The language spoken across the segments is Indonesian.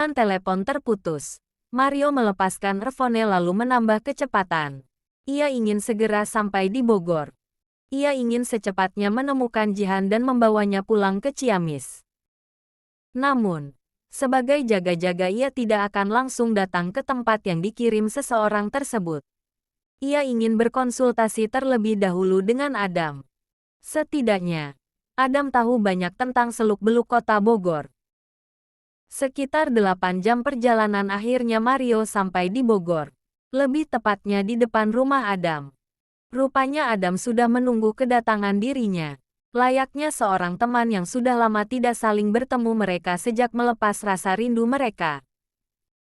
Telepon terputus. Mario melepaskan earphone lalu menambah kecepatan. Ia ingin segera sampai di Bogor. Ia ingin secepatnya menemukan Jihan dan membawanya pulang ke Ciamis. Namun, sebagai jaga-jaga ia tidak akan langsung datang ke tempat yang dikirim seseorang tersebut. Ia ingin berkonsultasi terlebih dahulu dengan Adam. Setidaknya, Adam tahu banyak tentang seluk-beluk kota Bogor. Sekitar 8 jam perjalanan akhirnya Mario sampai di Bogor. Lebih tepatnya di depan rumah Adam. Rupanya Adam sudah menunggu kedatangan dirinya. Layaknya seorang teman yang sudah lama tidak saling bertemu mereka sejak melepas rasa rindu mereka.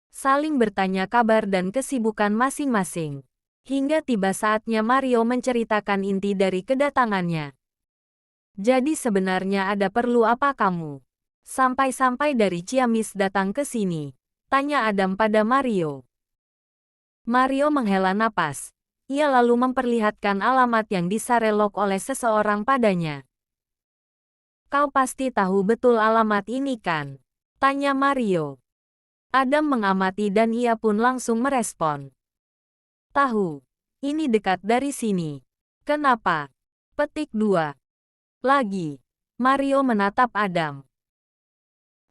Saling bertanya kabar dan kesibukan masing-masing. Hingga tiba saatnya Mario menceritakan inti dari kedatangannya. Jadi sebenarnya ada perlu apa kamu? Sampai-sampai dari Ciamis datang ke sini? Tanya Adam pada Mario. Mario menghela napas. Ia lalu memperlihatkan alamat yang disarelok oleh seseorang padanya. Kau pasti tahu betul alamat ini kan? Tanya Mario. Adam mengamati dan ia pun langsung merespon. Tahu, ini dekat dari sini. Kenapa? Petik 2. Lagi, Mario menatap Adam.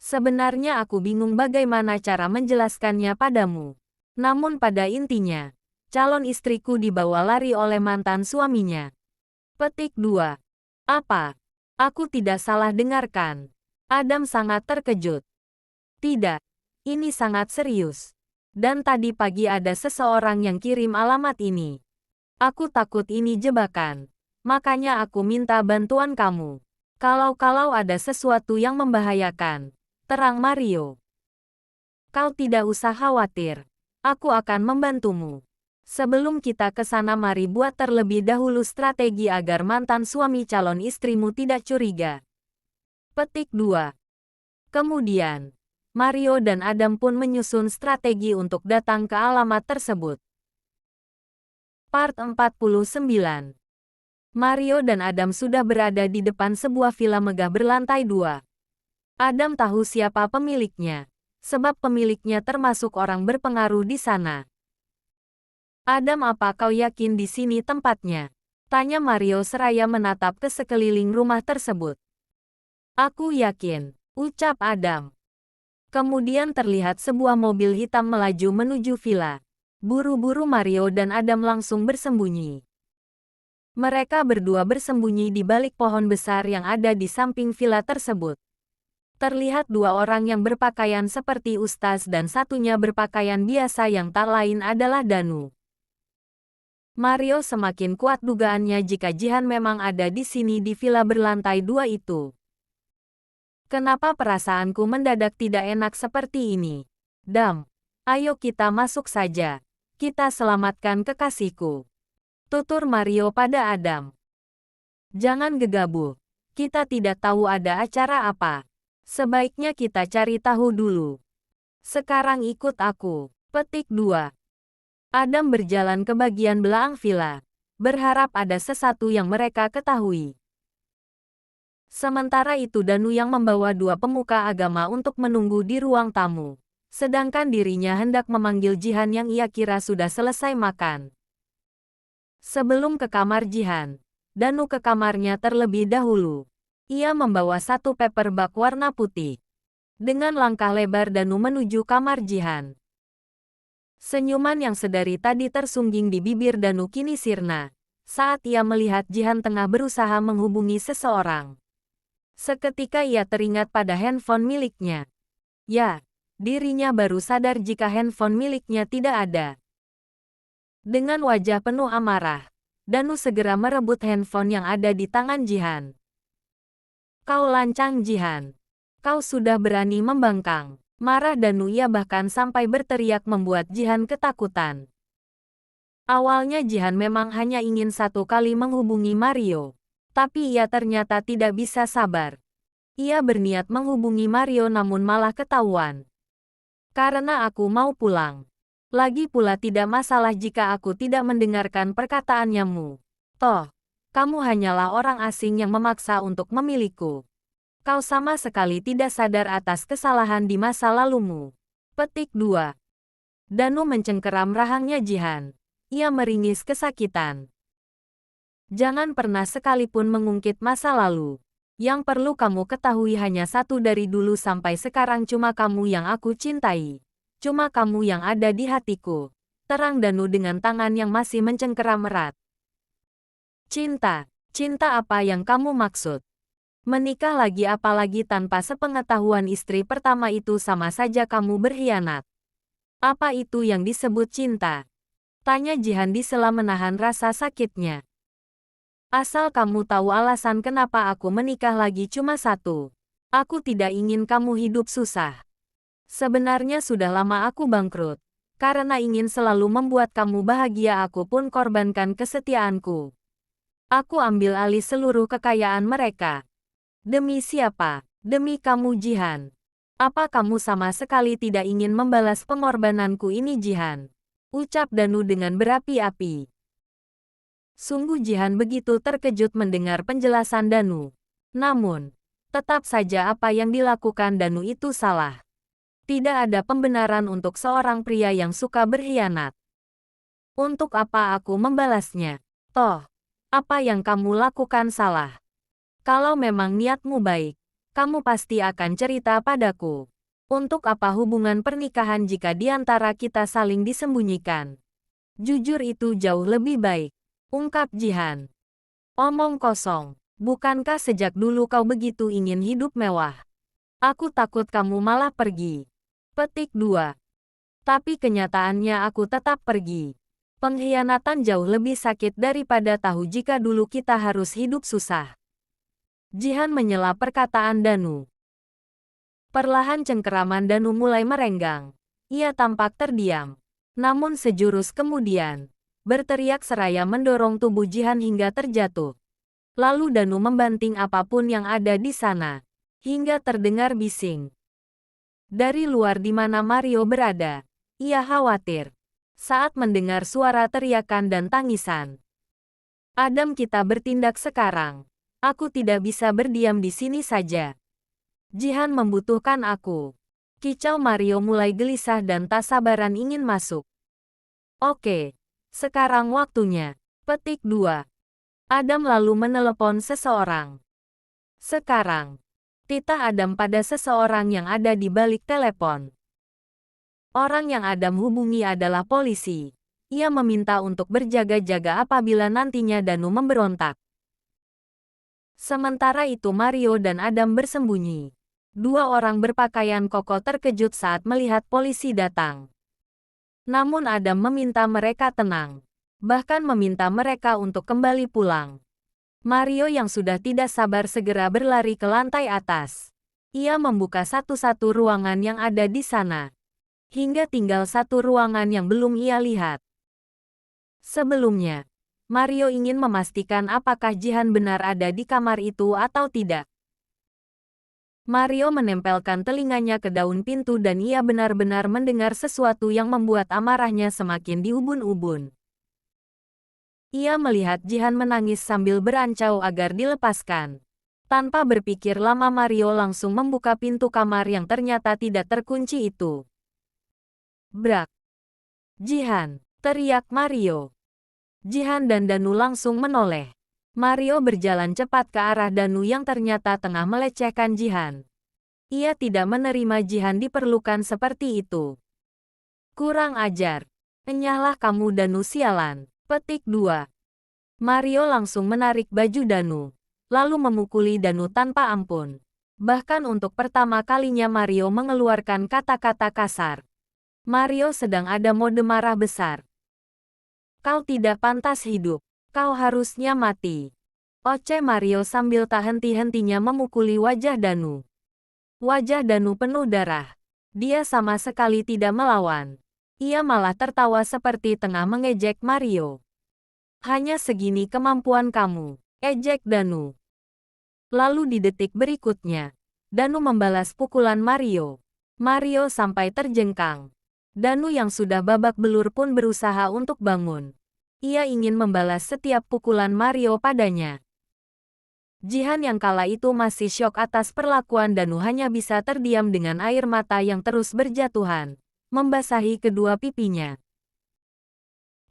Sebenarnya aku bingung bagaimana cara menjelaskannya padamu. Namun pada intinya, calon istriku dibawa lari oleh mantan suaminya. Petik 2. Apa? Aku tidak salah dengarkan. Adam sangat terkejut. Tidak, ini sangat serius. Dan tadi pagi ada seseorang yang kirim alamat ini. Aku takut ini jebakan. Makanya aku minta bantuan kamu. Kalau ada sesuatu yang membahayakan, terang Mario. Kau tidak usah khawatir. Aku akan membantumu. Sebelum kita ke sana mari buat terlebih dahulu strategi agar mantan suami calon istrimu tidak curiga. Petik 2. Kemudian, Mario dan Adam pun menyusun strategi untuk datang ke alamat tersebut. Part 49. Mario dan Adam sudah berada di depan sebuah villa megah berlantai 2. Adam tahu siapa pemiliknya, sebab pemiliknya termasuk orang berpengaruh di sana. Adam, apa kau yakin di sini tempatnya? Tanya Mario seraya menatap ke sekeliling rumah tersebut. Aku yakin, ucap Adam. Kemudian terlihat sebuah mobil hitam melaju menuju villa. Buru-buru Mario dan Adam langsung bersembunyi. Mereka berdua bersembunyi di balik pohon besar yang ada di samping villa tersebut. Terlihat 2 orang yang berpakaian seperti ustaz dan satunya berpakaian biasa yang tak lain adalah Danu. Mario semakin kuat dugaannya jika Jihan memang ada di sini di villa berlantai 2 itu. Kenapa perasaanku mendadak tidak enak seperti ini? Dam, ayo kita masuk saja. Kita selamatkan kekasihku. Tutur Mario pada Adam. Jangan gegabah. Kita tidak tahu ada acara apa. Sebaiknya kita cari tahu dulu. Sekarang ikut aku. Petik 2. Adam berjalan ke bagian belakang villa. Berharap ada sesuatu yang mereka ketahui. Sementara itu Danu yang membawa 2 pemuka agama untuk menunggu di ruang tamu. Sedangkan dirinya hendak memanggil Jihan yang ia kira sudah selesai makan. Sebelum ke kamar Jihan, Danu ke kamarnya terlebih dahulu. Ia membawa 1 paperback warna putih. Dengan langkah lebar Danu menuju kamar Jihan. Senyuman yang sedari tadi tersungging di bibir Danu kini sirna, saat ia melihat Jihan tengah berusaha menghubungi seseorang. Seketika ia teringat pada handphone miliknya. Ya, dirinya baru sadar jika handphone miliknya tidak ada. Dengan wajah penuh amarah, Danu segera merebut handphone yang ada di tangan Jihan. Kau lancang Jihan. Kau sudah berani membangkang. Marah Danu, ia bahkan sampai berteriak membuat Jihan ketakutan. Awalnya Jihan memang hanya ingin 1 kali menghubungi Mario. Tapi ia ternyata tidak bisa sabar. Ia berniat menghubungi Mario namun malah ketahuan. Karena aku mau pulang. Lagi pula tidak masalah jika aku tidak mendengarkan perkataanmu. Toh, kamu hanyalah orang asing yang memaksa untuk memilikiku. Kau sama sekali tidak sadar atas kesalahan di masa lalumu. Petik 2. Danu mencengkeram rahangnya Jihan. Ia meringis kesakitan. Jangan pernah sekalipun mengungkit masa lalu. Yang perlu kamu ketahui hanya satu, dari dulu sampai sekarang cuma kamu yang aku cintai. Cuma kamu yang ada di hatiku. Terang Danu dengan tangan yang masih mencengkeram erat. Cinta. Cinta apa yang kamu maksud? Menikah lagi, apalagi tanpa sepengetahuan istri pertama itu, sama saja kamu berkhianat. Apa itu yang disebut cinta? Tanya Jihan disela menahan rasa sakitnya. Asal kamu tahu alasan kenapa aku menikah lagi cuma satu. Aku tidak ingin kamu hidup susah. Sebenarnya sudah lama aku bangkrut. Karena ingin selalu membuat kamu bahagia, aku pun korbankan kesetiaanku. Aku ambil alih seluruh kekayaan mereka. Demi siapa? Demi kamu Jihan. Apa kamu sama sekali tidak ingin membalas pengorbananku ini Jihan? Ucap Danu dengan berapi-api. Sungguh Jihan begitu terkejut mendengar penjelasan Danu. Namun, tetap saja apa yang dilakukan Danu itu salah. Tidak ada pembenaran untuk seorang pria yang suka berkhianat. Untuk apa aku membalasnya? Toh, apa yang kamu lakukan salah. Kalau memang niatmu baik, kamu pasti akan cerita padaku. Untuk apa hubungan pernikahan jika di antara kita saling disembunyikan? Jujur itu jauh lebih baik, ungkap Jihan. Omong kosong, bukankah sejak dulu kau begitu ingin hidup mewah? Aku takut kamu malah pergi. Petik 2. Tapi kenyataannya aku tetap pergi. Pengkhianatan jauh lebih sakit daripada tahu jika dulu kita harus hidup susah. Jihan menyela perkataan Danu. Perlahan cengkeraman Danu mulai merenggang. Ia tampak terdiam. Namun sejurus kemudian, berteriak seraya mendorong tubuh Jihan hingga terjatuh. Lalu Danu membanting apapun yang ada di sana, hingga terdengar bising. Dari luar di mana Mario berada, ia khawatir saat mendengar suara teriakan dan tangisan. Adam, kita bertindak sekarang. Aku tidak bisa berdiam di sini saja. Jihan membutuhkan aku. Kicau Mario mulai gelisah dan tak sabaran ingin masuk. Oke, sekarang waktunya. Petik 2. Adam lalu menelepon seseorang. Sekarang, titah Adam pada seseorang yang ada di balik telepon. Orang yang Adam hubungi adalah polisi. Ia meminta untuk berjaga-jaga apabila nantinya Danu memberontak. Sementara itu Mario dan Adam bersembunyi. Dua orang berpakaian koko terkejut saat melihat polisi datang. Namun Adam meminta mereka tenang. Bahkan meminta mereka untuk kembali pulang. Mario yang sudah tidak sabar segera berlari ke lantai atas. Ia membuka satu-satu ruangan yang ada di sana. Hingga tinggal satu ruangan yang belum ia lihat. Sebelumnya, Mario ingin memastikan apakah Jihan benar ada di kamar itu atau tidak. Mario menempelkan telinganya ke daun pintu dan ia benar-benar mendengar sesuatu yang membuat amarahnya semakin diubun-ubun. Ia melihat Jihan menangis sambil berancau agar dilepaskan. Tanpa berpikir lama Mario langsung membuka pintu kamar yang ternyata tidak terkunci itu. Brak! Jihan! Teriak Mario. Jihan dan Danu langsung menoleh. Mario berjalan cepat ke arah Danu yang ternyata tengah melecehkan Jihan. Ia tidak menerima Jihan diperlukan seperti itu. Kurang ajar. Enyahlah kamu Danu sialan. Petik 2. Mario langsung menarik baju Danu. Lalu memukuli Danu tanpa ampun. Bahkan untuk pertama kalinya Mario mengeluarkan kata-kata kasar. Mario sedang ada mode marah besar. Kau tidak pantas hidup. Kau harusnya mati. Oceh Mario sambil tak henti-hentinya memukuli wajah Danu. Wajah Danu penuh darah. Dia sama sekali tidak melawan. Ia malah tertawa seperti tengah mengejek Mario. Hanya segini kemampuan kamu, ejek Danu. Lalu di detik berikutnya, Danu membalas pukulan Mario. Mario sampai terjengkang. Danu yang sudah babak belur pun berusaha untuk bangun. Ia ingin membalas setiap pukulan Mario padanya. Jihan yang kala itu masih syok atas perlakuan Danu hanya bisa terdiam dengan air mata yang terus berjatuhan, membasahi kedua pipinya.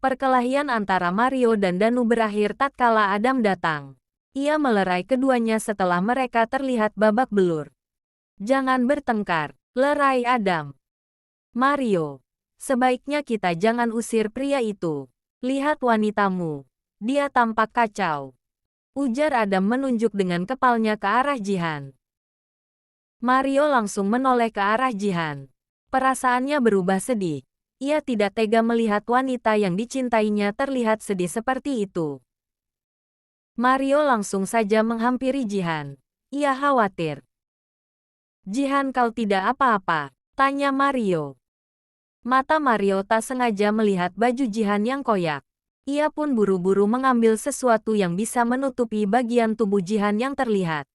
Perkelahian antara Mario dan Danu berakhir tatkala Adam datang. Ia melerai keduanya setelah mereka terlihat babak belur. Jangan bertengkar, lerai Adam. Mario, sebaiknya kita jangan usir pria itu. Lihat wanitamu, dia tampak kacau. Ujar Adam menunjuk dengan kepalanya ke arah Jihan. Mario langsung menoleh ke arah Jihan. Perasaannya berubah sedih. Ia tidak tega melihat wanita yang dicintainya terlihat sedih seperti itu. Mario langsung saja menghampiri Jihan. Ia khawatir. Jihan, kau tidak apa-apa? Tanya Mario. Mata Mario tak sengaja melihat baju Jihan yang koyak. Ia pun buru-buru mengambil sesuatu yang bisa menutupi bagian tubuh Jihan yang terlihat.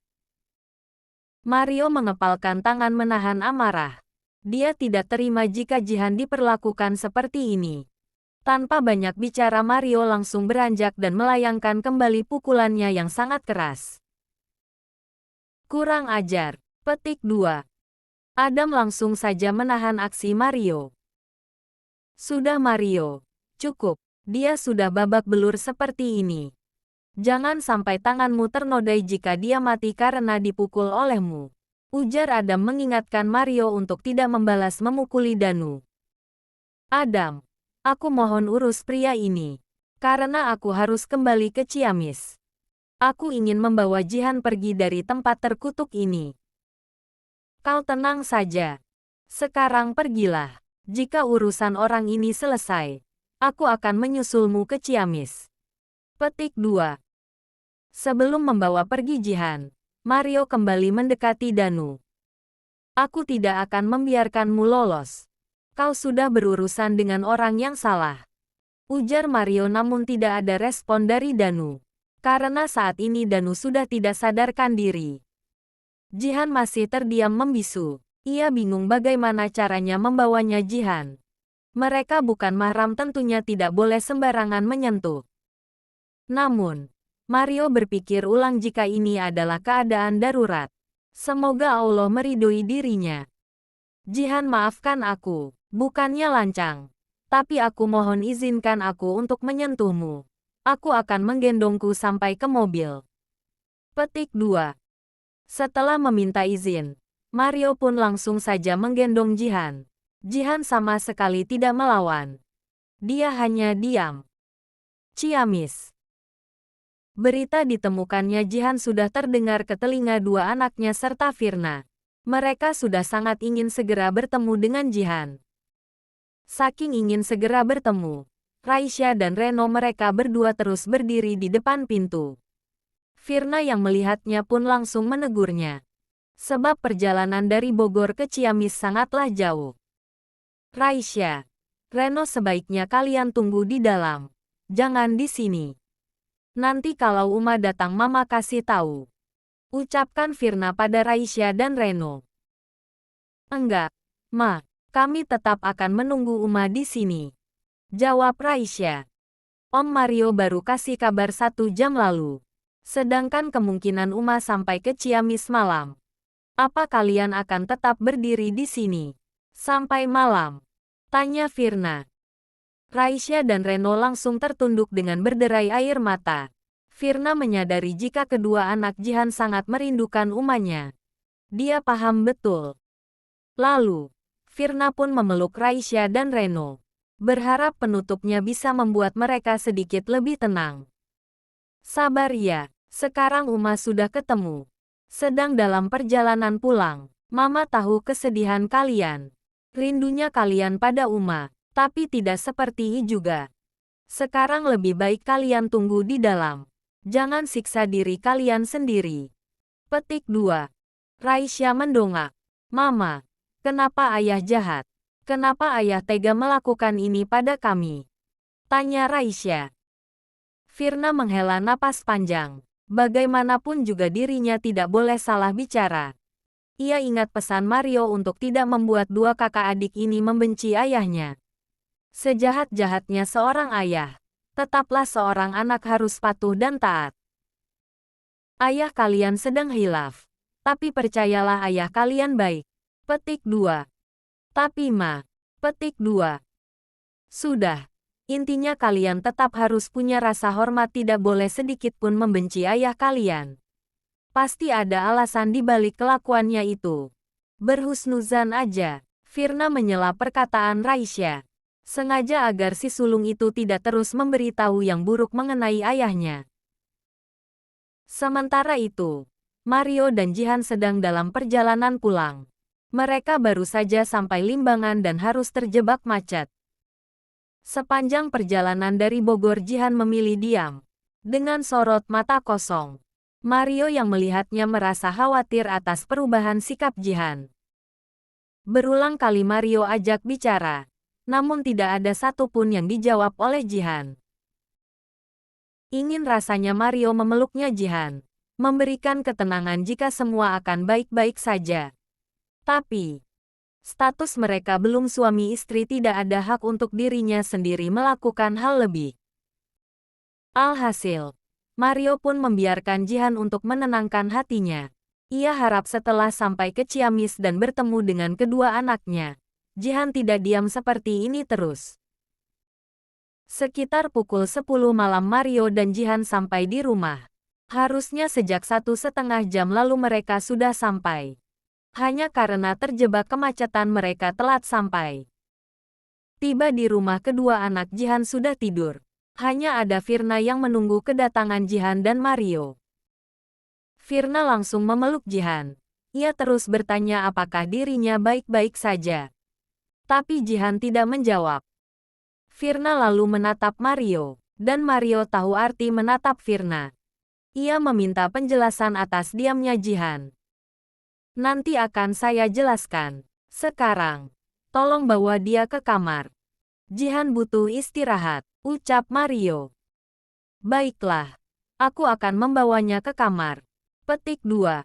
Mario mengepalkan tangan menahan amarah. Dia tidak terima jika Jihan diperlakukan seperti ini. Tanpa banyak bicara Mario langsung beranjak dan melayangkan kembali pukulannya yang sangat keras. Kurang ajar. Petik 2. Adam langsung saja menahan aksi Mario. Sudah Mario. Cukup. Dia sudah babak belur seperti ini. Jangan sampai tanganmu ternodai jika dia mati karena dipukul olehmu. Ujar Adam mengingatkan Mario untuk tidak membalas memukuli Danu. Adam, aku mohon urus pria ini. Karena aku harus kembali ke Ciamis. Aku ingin membawa Jihan pergi dari tempat terkutuk ini. Kau tenang saja. Sekarang pergilah. Jika urusan orang ini selesai, aku akan menyusulmu ke Ciamis. Petik 2. Sebelum membawa pergi Jihan, Mario kembali mendekati Danu. Aku tidak akan membiarkanmu lolos. Kau sudah berurusan dengan orang yang salah. Ujar Mario namun tidak ada respon dari Danu. Karena saat ini Danu sudah tidak sadarkan diri. Jihan masih terdiam membisu. Ia bingung bagaimana caranya membawanya Jihan. Mereka bukan mahram, tentunya tidak boleh sembarangan menyentuh. Namun, Mario berpikir ulang jika ini adalah keadaan darurat. Semoga Allah meridhoi dirinya. Jihan, maafkan aku, bukannya lancang. Tapi aku mohon izinkan aku untuk menyentuhmu. Aku akan menggendongku sampai ke mobil. Petik 2. Setelah meminta izin, Mario pun langsung saja menggendong Jihan. Jihan sama sekali tidak melawan. Dia hanya diam. Ciamis. Berita ditemukannya Jihan sudah terdengar ke telinga dua anaknya serta Firna. Mereka sudah sangat ingin segera bertemu dengan Jihan. Saking ingin segera bertemu, Raisya dan Reno mereka berdua terus berdiri di depan pintu. Firna yang melihatnya pun langsung menegurnya. Sebab perjalanan dari Bogor ke Ciamis sangatlah jauh. Raisya, Reno, sebaiknya kalian tunggu di dalam. Jangan di sini. Nanti kalau Uma datang Mama kasih tahu. Ucapkan Firna pada Raisya dan Reno. Enggak, Ma. Kami tetap akan menunggu Uma di sini. Jawab Raisya. Om Mario baru kasih kabar 1 jam lalu. Sedangkan kemungkinan Uma sampai ke Ciamis malam. Apa kalian akan tetap berdiri di sini sampai malam? Tanya Firna. Raisya dan Reno langsung tertunduk dengan berderai air mata. Firna menyadari jika kedua anak Jihan sangat merindukan umanya. Dia paham betul. Lalu, Firna pun memeluk Raisya dan Reno. Berharap penutupnya bisa membuat mereka sedikit lebih tenang. Sabar ya, sekarang Uma sudah ketemu. Sedang dalam perjalanan pulang. Mama tahu kesedihan kalian. Rindunya kalian pada Uma, tapi tidak seperti ini juga. Sekarang lebih baik kalian tunggu di dalam. Jangan siksa diri kalian sendiri. Petik 2. Raisya mendongak. Mama, kenapa ayah jahat? Kenapa ayah tega melakukan ini pada kami? Tanya Raisya. Firna menghela napas panjang. Bagaimanapun juga dirinya tidak boleh salah bicara. Ia ingat pesan Mario untuk tidak membuat dua kakak adik ini membenci ayahnya. Sejahat-jahatnya seorang ayah, tetaplah seorang anak harus patuh dan taat. Ayah kalian sedang hilaf. Tapi percayalah ayah kalian baik. Petik 2. Tapi Ma. Petik 2. Sudah. Intinya kalian tetap harus punya rasa hormat, tidak boleh sedikit pun membenci ayah kalian. Pasti ada alasan di balik kelakuannya itu. Berhusnuzan aja. Firna menyela perkataan Raisya. Sengaja agar si sulung itu tidak terus memberitahu yang buruk mengenai ayahnya. Sementara itu, Mario dan Jihan sedang dalam perjalanan pulang. Mereka baru saja sampai Limbangan dan harus terjebak macet. Sepanjang perjalanan dari Bogor, Jihan memilih diam. Dengan sorot mata kosong. Mario yang melihatnya merasa khawatir atas perubahan sikap Jihan. Berulang kali Mario ajak bicara, namun tidak ada satupun yang dijawab oleh Jihan. Ingin rasanya Mario memeluknya Jihan, memberikan ketenangan jika semua akan baik-baik saja. Tapi, status mereka belum suami istri, tidak ada hak untuk dirinya sendiri melakukan hal lebih. Alhasil, Mario pun membiarkan Jihan untuk menenangkan hatinya. Ia harap setelah sampai ke Ciamis dan bertemu dengan kedua anaknya, Jihan tidak diam seperti ini terus. Sekitar pukul 10 malam Mario dan Jihan sampai di rumah. Harusnya sejak 1,5 jam lalu mereka sudah sampai. Hanya karena terjebak kemacetan mereka telat sampai. Tiba di rumah, kedua anak Jihan sudah tidur. Hanya ada Firna yang menunggu kedatangan Jihan dan Mario. Firna langsung memeluk Jihan. Ia terus bertanya apakah dirinya baik-baik saja. Tapi Jihan tidak menjawab. Firna lalu menatap Mario, dan Mario tahu arti menatap Firna. Ia meminta penjelasan atas diamnya Jihan. Nanti akan saya jelaskan. Sekarang, tolong bawa dia ke kamar. Jihan butuh istirahat, ucap Mario. Baiklah, aku akan membawanya ke kamar. Petik 2.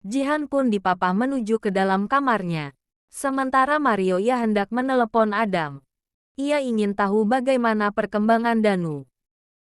Jihan pun dipapah menuju ke dalam kamarnya. Sementara Mario ia hendak menelepon Adam. Ia ingin tahu bagaimana perkembangan Danu.